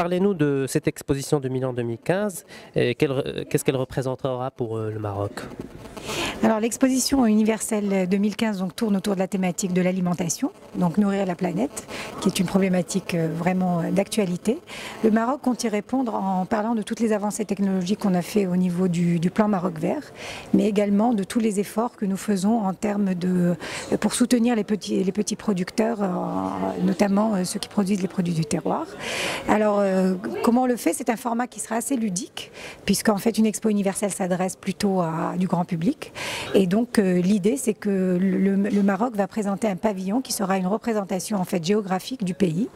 Parlez-nous de cette exposition de Milan 2015 et qu'est-ce qu'elle représentera pour le Maroc? Alors l'exposition universelle 2015 donc, tourne autour de la thématique de l'alimentation, donc nourrir la planète, qui est une problématique vraiment d'actualité. Le Maroc compte y répondre en parlant de toutes les avancées technologiques qu'on a fait au niveau du plan Maroc Vert, mais également de tous les efforts que nous faisons en termes pour soutenir les petits producteurs, notamment ceux qui produisent les produits du terroir. Alors comment on le fait? C'est un format qui sera assez ludique, puisqu'en fait une expo universelle s'adresse plutôt à du grand public. Et donc l'idée c'est que le Maroc va présenter un pavillon qui sera une représentation en fait géographique du pays,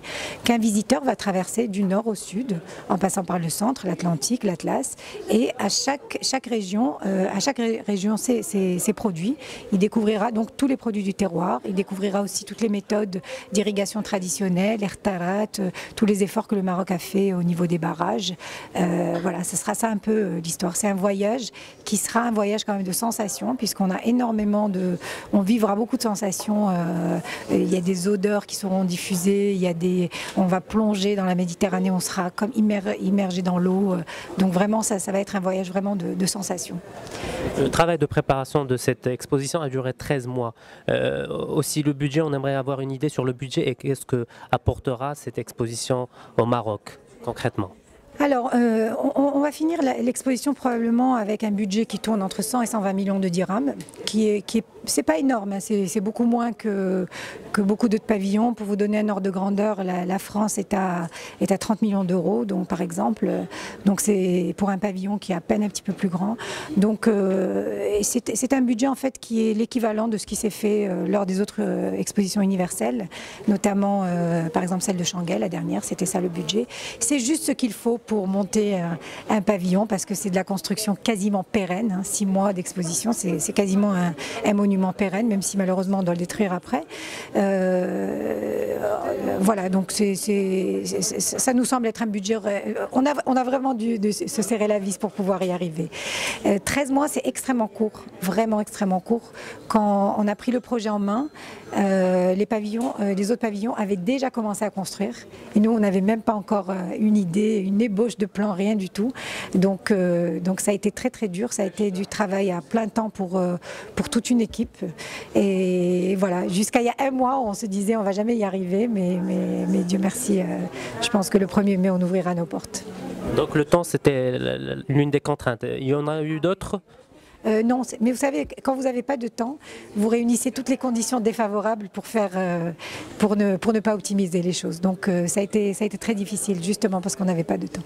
qu'un visiteur va traverser du nord au sud, en passant par le centre, l'Atlantique, l'Atlas, et à chaque région ses produits. Il découvrira donc tous les produits du terroir, il découvrira aussi toutes les méthodes d'irrigation traditionnelle, l'Ertarat, tous les efforts que le Maroc a fait au niveau des barrages. Voilà, ce sera ça un peu l'histoire. C'est un voyage qui sera un voyage quand même de sensations, puisqu'on a énormément on vivra beaucoup de sensations. Il y a des odeurs qui seront diffusées, on va plonger dans la Méditerranée, on sera comme immergé dans l'eau. Donc vraiment, ça va être un voyage vraiment de sensations. Le travail de préparation de cette exposition a duré 13 mois. Aussi le budget, on aimerait avoir une idée sur le budget et qu'est-ce que apportera cette exposition au Maroc concrètement. Alors, on va finir l'exposition probablement avec un budget qui tourne entre 100 et 120 millions de dirhams, c'est pas énorme, hein, c'est beaucoup moins que beaucoup d'autres pavillons. Pour vous donner un ordre de grandeur, la France est à 30 millions d'euros, donc par exemple, donc c'est pour un pavillon qui est à peine un petit peu plus grand. Donc c'est un budget en fait qui est l'équivalent de ce qui s'est fait lors des autres expositions universelles, notamment par exemple celle de Shanghai, la dernière, c'était ça le budget. C'est juste ce qu'il faut pour monter un pavillon, parce que c'est de la construction quasiment pérenne, hein, 6 mois d'exposition, c'est quasiment un monument pérenne, même si malheureusement on doit le détruire après. Voilà, donc ça nous semble être un budget, on a vraiment dû se serrer la vis pour pouvoir y arriver. 13 mois, c'est extrêmement court, vraiment extrêmement court. Quand on a pris le projet en main, les autres pavillons avaient déjà commencé à construire, et nous on n'avait même pas encore une idée, une ébauche de plan, rien du tout. Donc ça a été très très dur, ça a été du travail à plein temps pour toute une équipe. Et voilà, jusqu'à il y a un mois, on se disait on va jamais y arriver, mais Dieu merci, je pense que le 1er mai, on ouvrira nos portes. Donc le temps, c'était l'une des contraintes. Il y en a eu d'autres? Non, mais vous savez, quand vous n'avez pas de temps, vous réunissez toutes les conditions défavorables pour ne pas optimiser les choses. Donc ça a été très difficile, justement parce qu'on n'avait pas de temps.